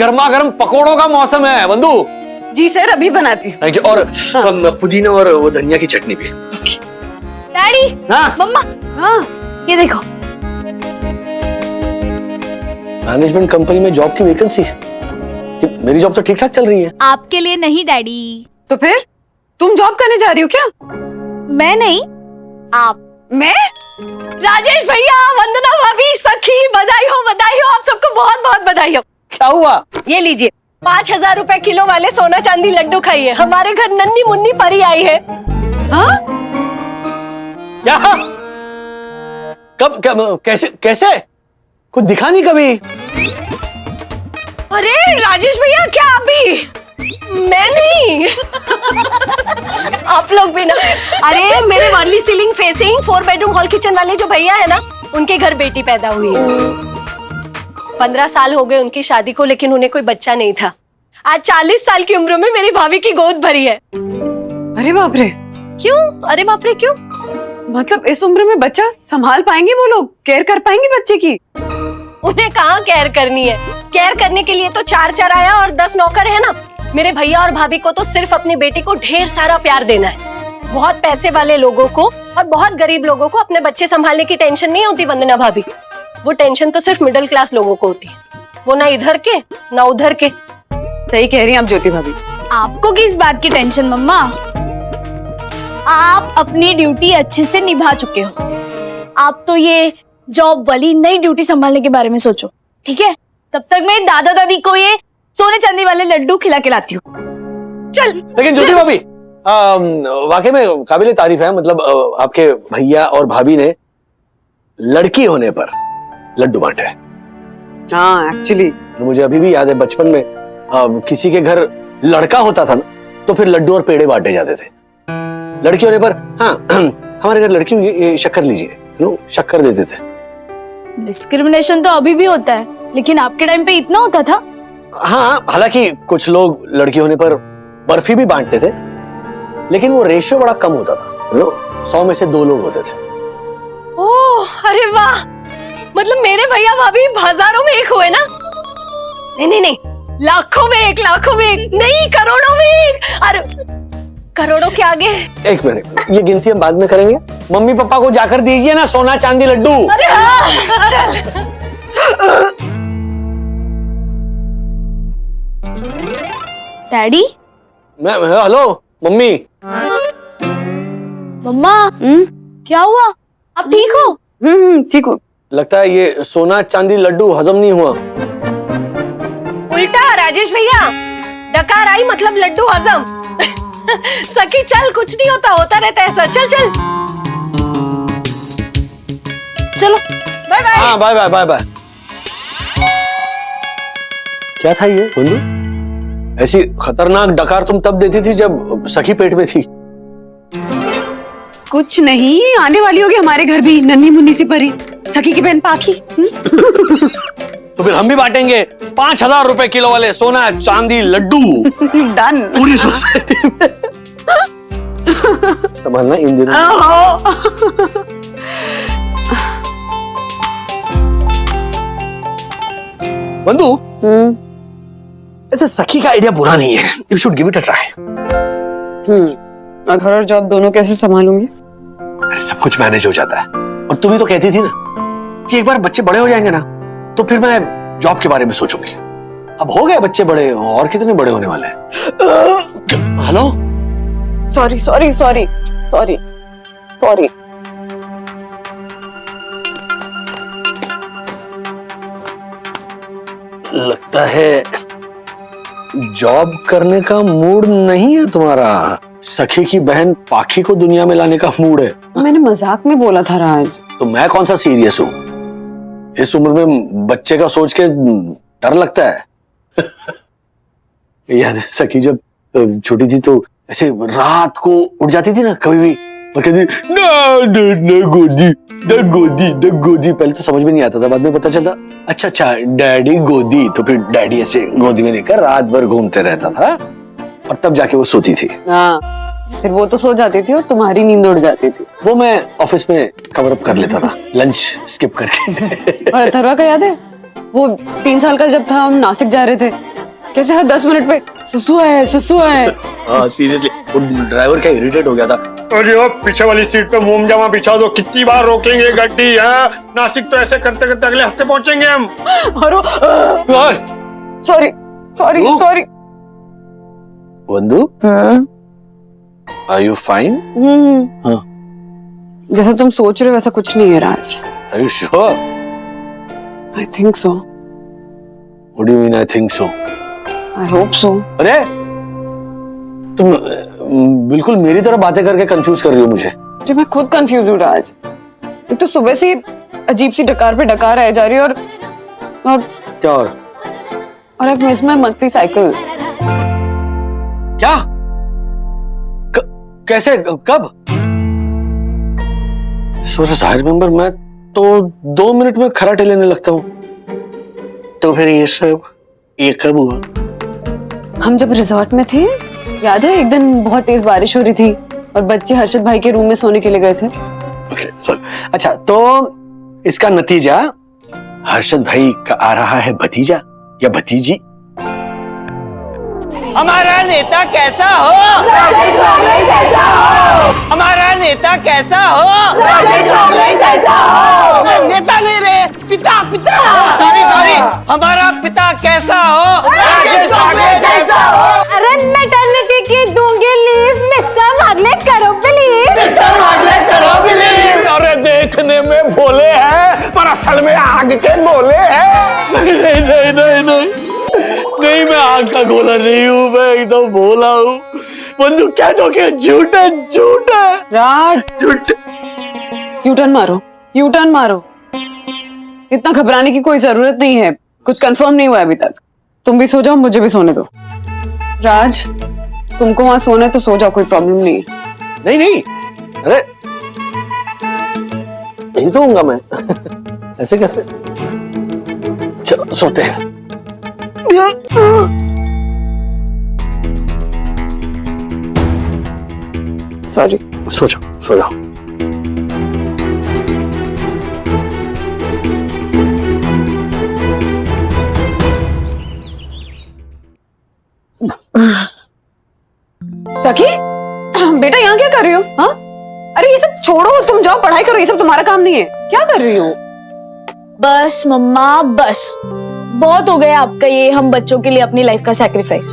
गर्मा गर्म पकोड़ों का मौसम है बंधु। जी सर, अभी बनाती हूँ। Thank you. और पुदीना और वो धनिया की चटनी भी। डैडी, हाँ मम्मा, हाँ, ये देखो। मैनेजमेंट कंपनी में जॉब की वैकेंसी। मेरी जॉब तो ठीक ठाक चल रही है। आपके लिए नहीं डैडी। तो फिर तुम जॉब करने जा रही हो क्या? मैं नहीं, आप। मैं? राजेश भैया, वंदना भाभी, सखी, बधाई हो आप सबको, बहुत बहुत बधाई हो। क्या हुआ? ये लीजिए 5,000 रुपए किलो वाले सोना चांदी लड्डू खाइए। हमारे घर नन्ही मुन्नी परी आई है। हाँ? क्या? कब कैसे कैसे? कुछ दिखा नहीं कभी। अरे राजेश भैया, क्या अभी? मैं नहीं। आप लोग भी ना। अरे मेरे Worli ceiling facing 4 bedroom hall kitchen वाले जो भैया है ना, उनके घर बेटी पैदा हुई है। 15 साल हो गए उनकी शादी को, लेकिन उन्हें कोई बच्चा नहीं था। आज 40 साल की उम्र में मेरी भाभी की गोद भरी है। अरे बाप रे। क्यों? अरे बाप रे क्यों? मतलब इस उम्र में बच्चा संभाल पाएंगे वो लोग? केयर कर पाएंगे बच्चे की? उन्हें कहाँ केयर करनी है? केयर करने के लिए तो 4 चराया और 10 नौकर है ना। मेरे भैया और भाभी को तो सिर्फ अपनी बेटी को ढेर सारा प्यार देना है। बहुत पैसे वाले लोगों को और बहुत गरीब लोगों को अपने बच्चे संभालने की टेंशन नहीं होती वंदना भाभी। वो टेंशन तो सिर्फ मिडिल क्लास लोगों को होती है। वो ना इधर के ना उधर के। सही कह रही हैं आप ज्योति भाभी। आपको किस बात की टेंशन मम्मा? आप अपनी ड्यूटी अच्छे से निभा चुके हो। आप तो ये जॉब वाली नई ड्यूटी संभालने के बारे में सोचो, ठीक है? तब तक मैं दादा दादी को ये सोने चांदी वाले लड्डू खिला के लाती हूँ। चल। लेकिन ज्योति भाभी, वाकई में काबिले तारीफ है। मतलब आपके भैया और भाभी ने लड़की होने पर लड्डू बांटे। हाँ, एक्चुअली मुझे अभी भी याद है बचपन में किसी के घर लड़का होता था ना, तो फिर लड्डू और पेड़े बांटे जाते थे। लड़की होने पर हाँ हमारे घर लड़की हुई, ये शक्कर लीजिए, शक्कर देते थे। डिस्क्रिमिनेशन तो अभी भी होता है, लेकिन आपके टाइम पे इतना होता था? हाँ, हालांकि कुछ लोग लड़की होने पर बर्फी भी बांटते थे, लेकिन वो रेशियो बड़ा कम होता था। 100 में से 2 लोग होते थे। ओह, अरे वाह। मतलब मेरे भैया भाभी हजारों में एक हुए ना? नहीं, लाखों में एक, लाखों में एक, नहीं करोड़ों में एक। अरे करोड़ों के आगे। एक मिनट, ये गिनती हम बाद में करेंगे। मम्मी पापा को जाकर दीजिए ना सोना चांदी लड्डू। अरे हाँ, चल। डैडी? मैं हेलो मम्मी। मम्मा, क्या हुआ? आप ठीक हो? ठीक हो। लगता है ये सोना चांदी लड्डू हजम नहीं हुआ। उल्टा राजेश भैया, डकार आई मतलब लड्डू हजम। सखी चल, कुछ नहीं होता, होता रहता है ऐसा। चल चल चलो, बाय बाय। हाँ बाय बाय बाय बाय। क्या था ये बंधु? ऐसी खतरनाक डकार तुम तब देती थी जब सखी पेट में थी। कुछ नहीं, आने वाली होगी हमारे घर भी नन्ही मुन्नी सी परी, सखी की बहन पाखी। तो फिर हम भी बांटेंगे 5,000 रुपए किलो वाले सोना चांदी लड्डू। डन। पूरी सोसाइटी में। संभालना इन दिनों। बंधु, ऐसे सखी का आइडिया बुरा नहीं है। You should give it a try. घर और जॉब दोनों कैसे संभालूंगी? अरे सब कुछ मैनेज हो जाता है। और तुम ही तो कहती थी ना कि एक बार बच्चे बड़े हो जाएंगे ना, तो फिर मैं जॉब के बारे में सोचूंगी। अब हो गए बच्चे बड़े, और कितने बड़े होने वाले हैं। Hello, sorry sorry sorry sorry sorry. लगता है जॉब करने का मूड नहीं है तुम्हारा। सखी की बहन पाखी को दुनिया में लाने का मूड है। मैंने मजाक में बोला था राज। तो मैं कौन सा सीरियस हूँ? इस उम्र में बच्चे का सोच के डर लगता है। याद है सखी जब छोटी थी तो ऐसे रात को उठ जाती थी ना कभी भी, और कहती ना गोदी ना गोदी ना गोदी। पहले तो समझ में नहीं आता था, बाद में पता चलता अच्छा डैडी गोदी। तो फिर डैडी ऐसे गोदी में लेकर रात भर घूमते रहता था, और तब जाके वो सोती थी। हाँ, फिर वो तो सो जाती थी और तुम्हारी नींद उड़ जाती थी। वो मैं ऑफिस में कवर अप कर लेता था, लंच स्किप करके। और अथर्वा का याद है? वो 3 साल का जब था, हम नासिक जा रहे थे, कैसे हर 10 मिनट पे सुसु है। हाँ सीरियसली, वो ड्राइवर क्या इरिटेट हो गया था। अरे वो पीछे वाली सीट पे मोम जामा बिछा दो, कितनी बार रोकेंगे गड्डी है। नासिक तो ऐसे करते करते अगले हफ्ते पहुंचेंगे हम। और सॉरी सॉरी ओ। सॉरी। बंधु, आर यू फाइन? हाँ। जैसा तुम सोच रहे हो वैसा कुछ नहीं है Raj. Are you sure? I think so. What do you mean I think so? I hope so. अरे तुम बिल्कुल मेरी तरह बातें करके कंफ्यूज कर रही हो मुझे। अरे मैं खुद कंफ्यूज हूँ राज। एक तो सुबह से अजीब सी डकार पे डकार रह जा रही है और क्या I miss my monthly cycle. क्या? कैसे? कब? आई रिमेम्बर, मैं तो 2 मिनट में खराटे लेने लगता हूँ। तो फिर ये कब हुआ? हम जब रिजॉर्ट में थे, याद है एक दिन बहुत तेज बारिश हो रही थी और बच्चे हर्षद भाई के रूम में सोने के लिए गए थे। ओके, अच्छा तो इसका नतीजा हर्षद भाई का आ रहा है भतीजा या भतीजी। हमारा नेता कैसा हो? हमारा नेता कैसा हो? नेता नहीं रे, पिता। सॉरी, हमारा पिता कैसा हो? अरे मैटरनिटी की दूंगी लीव, मिस्टर वागले करो बिलीव। अरे देखने में भोले हैं पर असल में आग के गोले हैं। नहीं, मैं आग का गोला नहीं हूँ, मैं एकदम भोला हूँ। बंधु कह दो कि झूठ है राज, झूठ। यूटर्न मारो। इतना घबराने की कोई जरूरत नहीं है, कुछ कंफर्म नहीं हुआ अभी तक। तुम भी सो जाओ, मुझे भी सोने दो। राज, तुमको वहां सोना है तो सो जाओ, कोई प्रॉब्लम नहीं है। नहीं, अरे नहीं सोऊंगा मैं। ऐसे कैसे? चलो सोते हैं। सॉरी। सो जाओ। सखी, बेटा यहाँ क्या कर रही हो? हाँ, अरे ये सब छोड़ो, तुम जाओ पढ़ाई करो, ये सब तुम्हारा काम नहीं है। क्या कर रही हो? बस मम्मा बस, बहुत हो गया आपका ये हम बच्चों के लिए अपनी लाइफ का सैक्रिफाइस।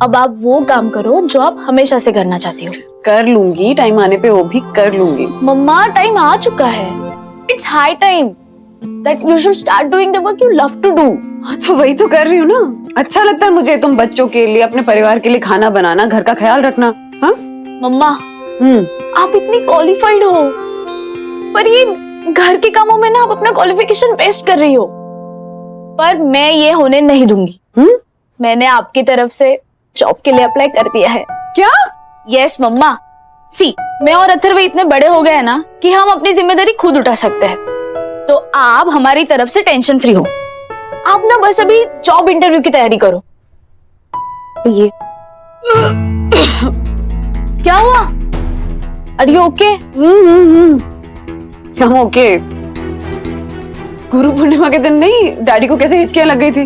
अब आप वो काम करो जो आप हमेशा से करना चाहती हो। कर लूंगी, टाइम आने पे वो भी कर लूंगी। मम्मा टाइम आ चुका है। It's high time that you should start doing the work you love to do. हाँ तो वही तो कर रही हूँ ना। अच्छा लगता है मुझे तुम बच्चों के लिए, अपने परिवार के लिए खाना बनाना, घर का ख्याल रखना। हाँ मम्मा, आप इतनी क्वालिफाइड हो, पर ये घर के कामों में ना आप अपना क्वालिफिकेशन वेस्ट कर रही हो। पर मैं ये होने नहीं दूंगी। मैंने आपकी तरफ से जॉब के लिए अप्लाई कर दिया है। क्या? यस मम्मा, सी मैं और अथर्व इतने बड़े हो गए हैं ना कि हम अपनी जिम्मेदारी खुद उठा सकते हैं। तो आप हमारी तरफ से टेंशन फ्री हो। आप ना बस अभी जॉब इंटरव्यू की तैयारी करो। ये क्या हुआ? Are you okay? क्या ओके? गुरु पूर्णिमा के दिन नहीं, डैडी को कैसे हिचकियां लग गई थी।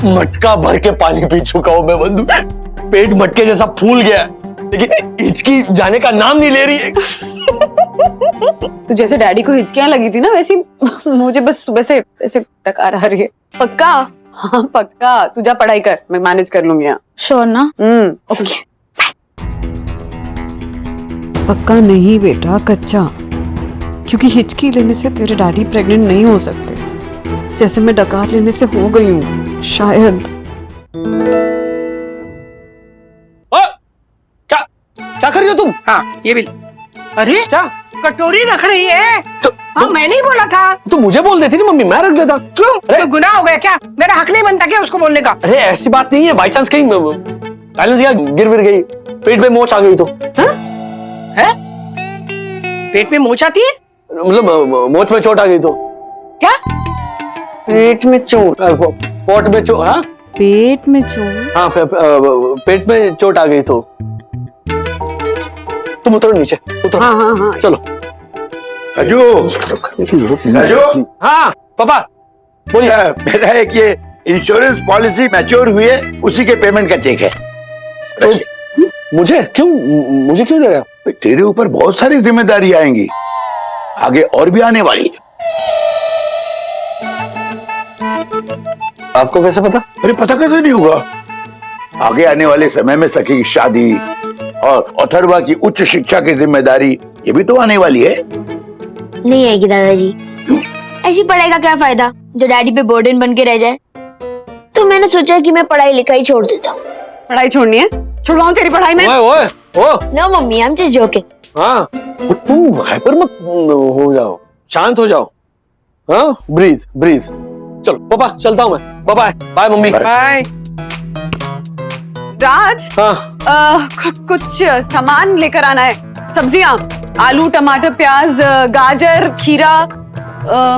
मटका भर के पानी पी चुका हूं मैं बंधु, पेट मटके जैसा फूल गया, लेकिन हिचकी जाने का नाम नहीं ले रही है। तो जैसे डैडी को हिचकियां लगी थी ना, वैसी मुझे बस सुबह से ऐसे डकार आ रही है। पक्का? हाँ पक्का, तू जा पढ़ाई कर, मैं मैनेज कर लूंगी यहाँ। श्योर ना? ओके। पक्का नहीं बेटा, कच्चा, क्योंकि हिचकी लेने से तेरे डैडी प्रेग्नेंट नहीं हो सकते, जैसे मैं डकार लेने से हो गई हूँ शायद। क्या कर रही हो तुम? हाँ ये भी। अरे क्या? कटोरी रख रही है। हाँ मैंने ही बोला था। तो मुझे बोल देती ना मम्मी, मैं रख देता। क्यों? तो गुनाह हो गया क्या? मेरा हक नहीं बनता क्या उसको बोलने का? अरे ऐसी बात नहीं है, बाई चांस कहीं बैलेंस या गिर गई, पेट में मोच आ गई तो। है? पेट में मोच आती है? मतलब मोच में चोट आ गई तो। क्या? पेट में चोट? पोट में चोट? हाँ पेट में चोट? हाँ पेट में चोट आ गई तो। तुम उतरो नीचे, उतरो। हाँ हाँ हाँ चलो। राजू, ये सब करने की जरूरत नहीं है। राजू? हाँ पापा बोलिए। मेरा एक ये इंश्योरेंस पॉलिसी मैच्योर हुई है, उसी के पेमेंट का चेक है। रखिए। मुझे क्यों दे रहे हो? भाई, तेरे ऊपर बहुत सारी जिम्मेदारी आएंगी, आगे और भी आने वाली है। आपको कैसे पता? अरे पता कैसे नहीं होगा? आगे आने वाले समय में सखी की शादी और अथर्वा की उच्च शिक्षा की जिम्मेदारी, ये भी तो आने वाली है। नहीं आएगी दादाजी। ऐसी पढ़ाई का क्या फायदा जो डैडी पे बर्डन बन के रह जाए। तो मैंने सोचा कि मैं पढ़ाई लिखाई छोड़ देता हूँ। पढ़ाई छोड़नी है? छुड़वाऊं तेरी पढ़ाई में? ओए no mummy, I am just joking. हाँ, तुम हाइपर मत हो जाओ, शांत हो जाओ। हाँ, ब्रीथ। चलो पापा, चलता हूँ मैं। Bye bye mummy. Bye. Raj, हाँ, कुछ सामान लेकर आना है। सब्जियां, आलू, टमाटर, प्याज, गाजर, खीरा,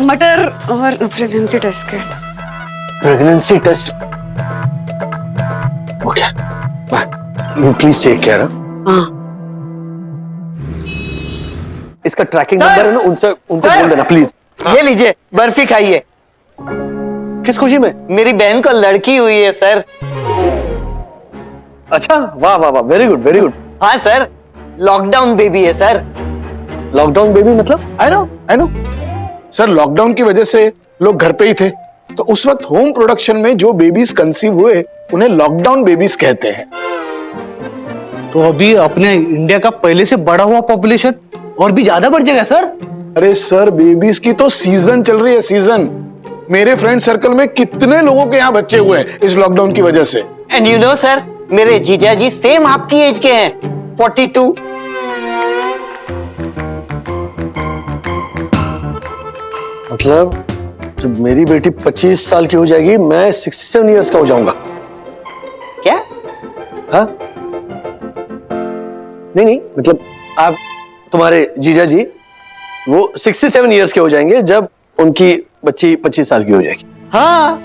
मटर और pregnancy test kit. Pregnancy test. Okay, bye. Please take care. हाँ, इसका ट्रैकिंग नंबर है ना, उनसे बोल देना प्लीज। ये लीजिए, बर्फी खाइए। किस खुशी में? मेरी बहन को लड़की हुई है सर। अच्छा, वाह, वेरी गुड। हाँ सर, लॉकडाउन बेबी है सर। लॉकडाउन बेबी मतलब? आई नो सर, लॉकडाउन की वजह से लोग घर पे ही थे, तो उस वक्त होम प्रोडक्शन में जो बेबीज कंसीव हुए उन्हें लॉकडाउन बेबीज कहते हैं। तो अभी अपने इंडिया का पहले से बढ़ा हुआ पॉपुलेशन और भी ज्यादा बढ़ जाएगा सर। अरे सर, बेबीज की तो सीजन चल रही है, सीजन। मेरे फ्रेंड सर्कल में कितने लोगों के यहाँ बच्चे हुए हैं इस लॉकडाउन की वजह से। एंड यू नो सर, मेरे जीजा जी सेम आपकी एज के हैं, 42। मतलब जब मेरी बेटी 25 साल की हो जाएगी, मैं 67 इयर्स का हो जाऊंगा। क्या? हाँ, नहीं, मतलब आप, तुम्हारे जीजा जी वो 67 इयर्स के हो जाएंगे जब उनकी बच्ची 25 साल की हो जाएगी। हाँ।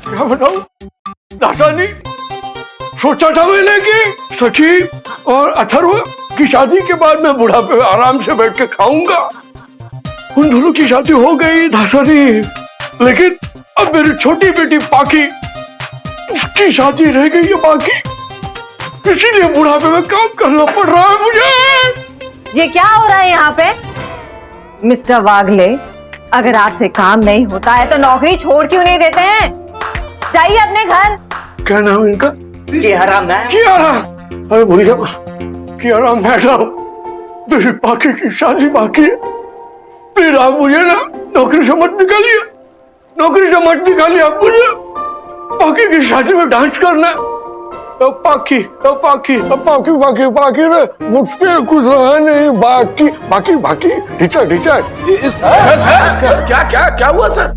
क्या बताऊं दादाजी, सोचा था मैंने कि सखी और अथर्व की शादी के बाद मैं बुढ़ापे में आराम से बैठ के खाऊंगा। उन दोनों की शादी हो गई दादाजी, लेकिन अब मेरी छोटी बेटी पाकी, उसकी शादी रह गई है बाकी, इसीलिए बुढ़ापे में काम करना पड़ रहा है मुझे। ये क्या हो रहा है यहाँ पे? मिस्टर वागले, अगर आपसे काम नहीं होता है तो नौकरी छोड़ क्यों नहीं देते हैं? जाइए अपने घर। क्या नाम है इनका? कियारा मैम। कियारा, अरे भूलिए कियारा मैडम, मेरी पाकी की शादी बाकी है। प्लीज आप मुझे ना नौकरी से मत निकालिए, आप मुझे पाकी की शादी में डांस करना है। पाकी रे, मुझ पे कुछ रहा नहीं, बाकी ढिचा। क्या हुआ सर?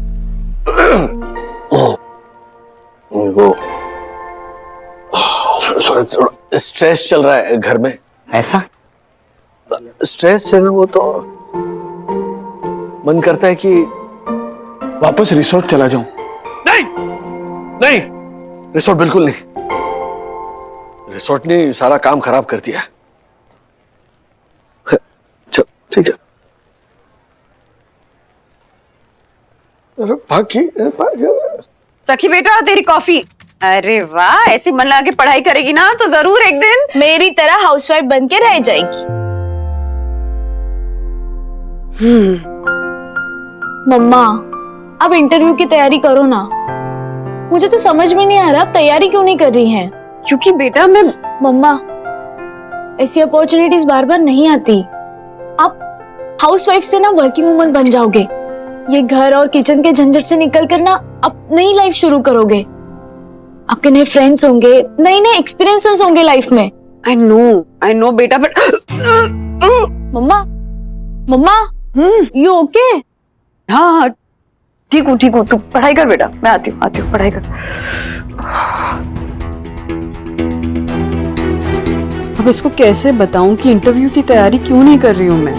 वो थोड़ा स्ट्रेस चल रहा है घर में। ऐसा? स्ट्रेस से ना, वो तो मन करता है कि वापस रिसोर्ट चला जाऊं। नहीं, रिसोर्ट बिल्कुल नहीं। रिसोर्ट ने सारा काम खराब कर दिया। चल ठीक है। अरे बाकी सखी बेटा, तेरी कॉफी। अरे वाह, ऐसी मन लगा के पढ़ाई करेगी ना तो जरूर एक दिन मेरी तरह हाउसवाइफ बन के रह जाएगी। मम्मा, अब इंटरव्यू की तैयारी करो ना। मुझे तो समझ में नहीं आ रहा आप तैयारी क्यों नहीं कर रही हैं। क्योंकि बेटा मैं मम्मा, ऐसी अपॉर्चुनिटीज बार बार नहीं आती। आप हाउसवाइफ से ना वर्किंग वुमन बन जाओगे। ये घर और किचन के झंझट से निकल कर ना अब नई लाइफ शुरू करोगे। आपके नए फ्रेंड्स होंगे, नए नए एक्सपीरियंसेस होंगे लाइफ में। आई नो बेटा, बट मम्मा, यू ओके? हाँ, ठीक हूँ। तू पढ़ाई कर बेटा, मैं आती हूँ पढ़ाई कर। अब इसको कैसे बताऊं कि इंटरव्यू की तैयारी क्यों नहीं कर रही हूँ मैं।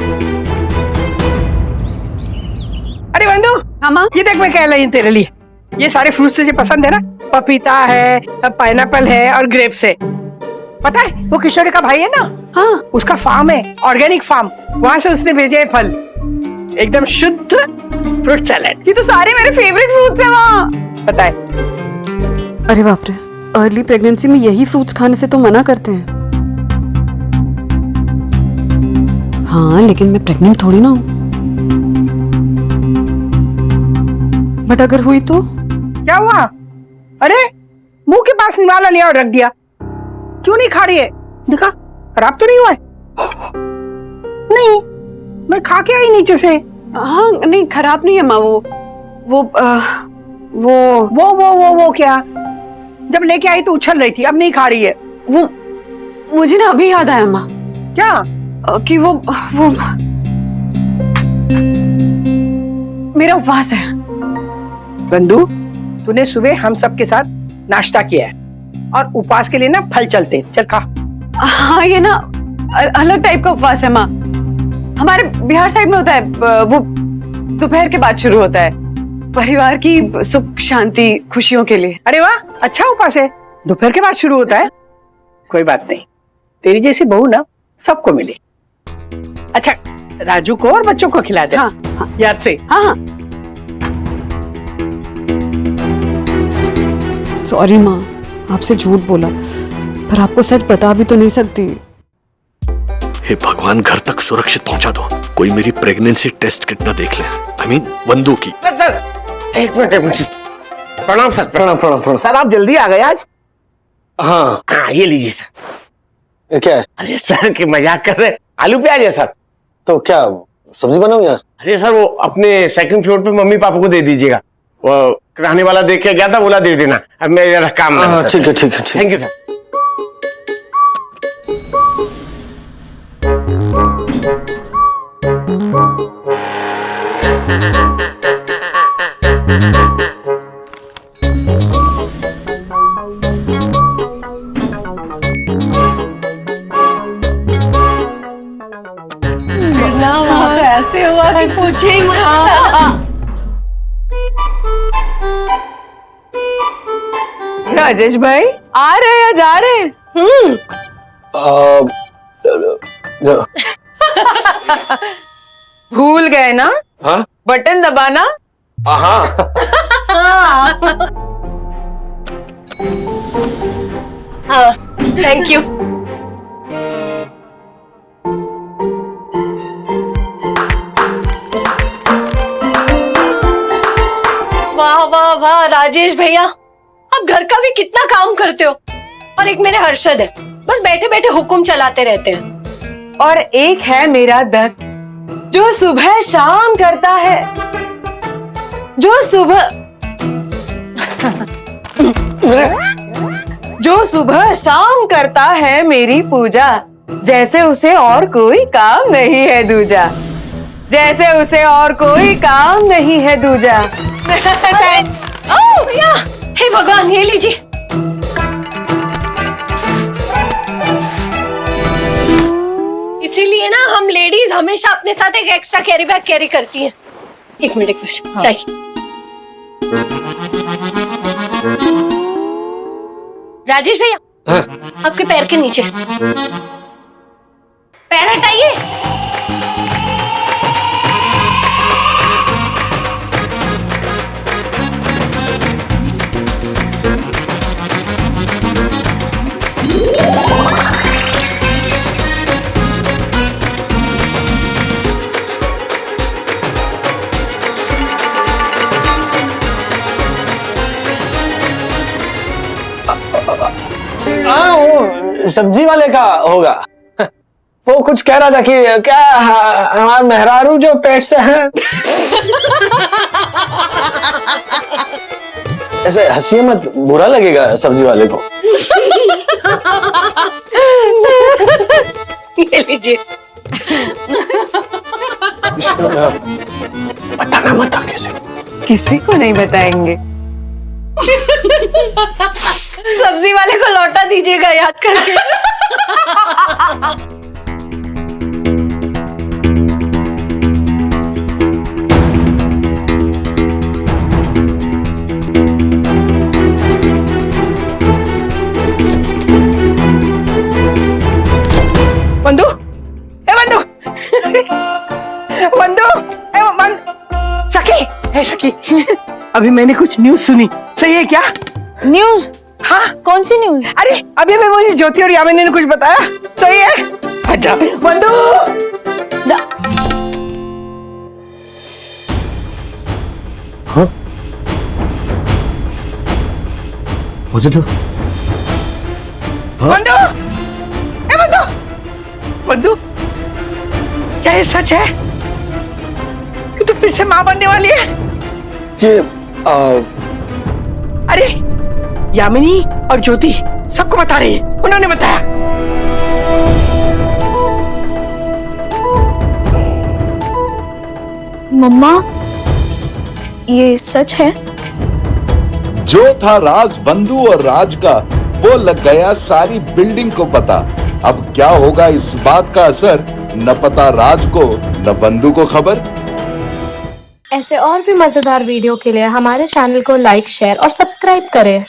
अरे बंधु, हाँ माँ, ये देख मैं कह रही हूँ तेरे लिए, ये सारे फ्रूट्स तुझे पसंद है ना? पपीता है, पाइनएप्पल है और ग्रेप्स है। पता है वो किशोरी का भाई है ना, हाँ उसका फार्म है, ऑर्गेनिक फार्म, वहां से उसने भेजे हैं फल, एकदम शुद्ध फ्रूट सैलेड। ये तो सारे मेरे फेवरेट फ्रूट्स हैं वहाँ। पता है? अरे बाप रे, अर्ली प्रेगनेंसी में यही फ्रूट्स खाने से तो मना करते हैं। हाँ लेकिन मैं प्रेग्नेंट थोड़ी ना हूँ। बट अगर हुई तो? क्या हुआ? अरे मुंह के पास निवाला लिया और रख दिया, क्यों नहीं खा रही है? दिखा, खराब तो नहीं हुआ है? नहीं, मैं खा के आई नीचे से। हाँ नहीं खराब नहीं है माँ। वो क्या? जब लेके आई तो उछल रही थी, अब नहीं खा रही है। वो मुझे ना अभी याद आया माँ क्या? कि वो मेरा उपवास है। बंधु, तूने सुबह हम सब के साथ नाश्ता किया है और उपवास के लिए ना फल चलते हैं, चल खा। हाँ ये ना अलग टाइप का उपवास है माँ। हमारे बिहार साइड में होता है, वो दोपहर के बाद शुरू होता है, परिवार की सुख शांति खुशियों के लिए। अरे वाह, अच्छा उपवास है, दोपहर के बाद शुरू होता है। कोई बात नहीं, तेरी जैसी बहू ना सबको मिले। अच्छा, राजू को और बच्चों को खिला दे। हाँ, हाँ। याद से। हाँ सॉरी माँ, आपसे झूठ बोला, पर आपको सच बता भी तो नहीं सकती। हे भगवान, घर तक सुरक्षित पहुंचा दो। कोई मेरी प्रेगनेंसी टेस्ट किट ना देख ले। I mean, वंदू की। सर एक मिनट। प्रणाम सर। प्रणाम। सर आप जल्दी आ गए आज? हाँ ये लीजिए सर। ये क्या है? अरे सर की मजाक कर रहे, आलू प्याज है सर। तो क्या सब्जी बनाऊं यार? अरे सर वो अपने सेकंड फ्लोर पे मम्मी पापा को दे दीजिएगा, वो किराने वाला देख के गया था, बोला दे देना। अब मैं जरा काम में हूं, सर। ठीक है। Thank you sir. ना वहाँ तो ऐसे हुआ कि पूछे ही मत। राजेश भाई आ रहे हैं या जा रहे हैं? भूल गए ना? हाँ बटन दबाना। हाँ थैंक यू। वाह वाह वाह राजेश भैया, आप घर का भी कितना काम करते हो। और एक मेरे हर्षद है, बस बैठे बैठे हुक्म चलाते रहते हैं। और एक है मेरा दत्त, जो सुबह शाम करता है, जो सुबह शाम करता है मेरी पूजा, जैसे उसे और कोई काम नहीं है दूजा, जैसे उसे और कोई काम नहीं है दूजा। ओह भैया, हे भगवान, ये लीजिए। इसीलिए ना हम लेडीज हमेशा अपने साथ एक एक्स्ट्रा कैरी बैग कैरी करती हैं। एक मिनट लाइए। राजेश भैया, आपके पैर के नीचे पैर हटाइए। हाँ वो सब्जी वाले का होगा। वो कुछ कह रहा था कि क्या हमारा मेहरारू जो पेट से है। ऐसे हंसिए मत, बुरा लगेगा सब्जी वाले को। ये लीजिए। बताना मत आगे से। किसी को नहीं बताएंगे। सब्जी वाले को लौटा दीजिएगा याद करके। अभी मैंने कुछ न्यूज सुनी, सही है क्या? न्यूज? हाँ, कौन सी न्यूज? अरे अभी अभी मुझे ज्योति और यामिनी ने कुछ बताया, सही है? अच्छा बंधु, पॉजिटिव। बंधु, ए बंधु, बंधु, क्या ये सच है कि तू फिर से माँ बनने वाली है? ये अरे यामिनी और ज्योति सबको बता रही है, उन्होंने बताया। मम्मा, ये सच है? जो था राज बंधु और राज का, वो लग गया सारी बिल्डिंग को पता। अब क्या होगा इस बात का असर, न पता राज को न बंधु को खबर। ऐसे और भी मजेदार वीडियो के लिए हमारे चैनल को लाइक, शेयर और सब्सक्राइब करें।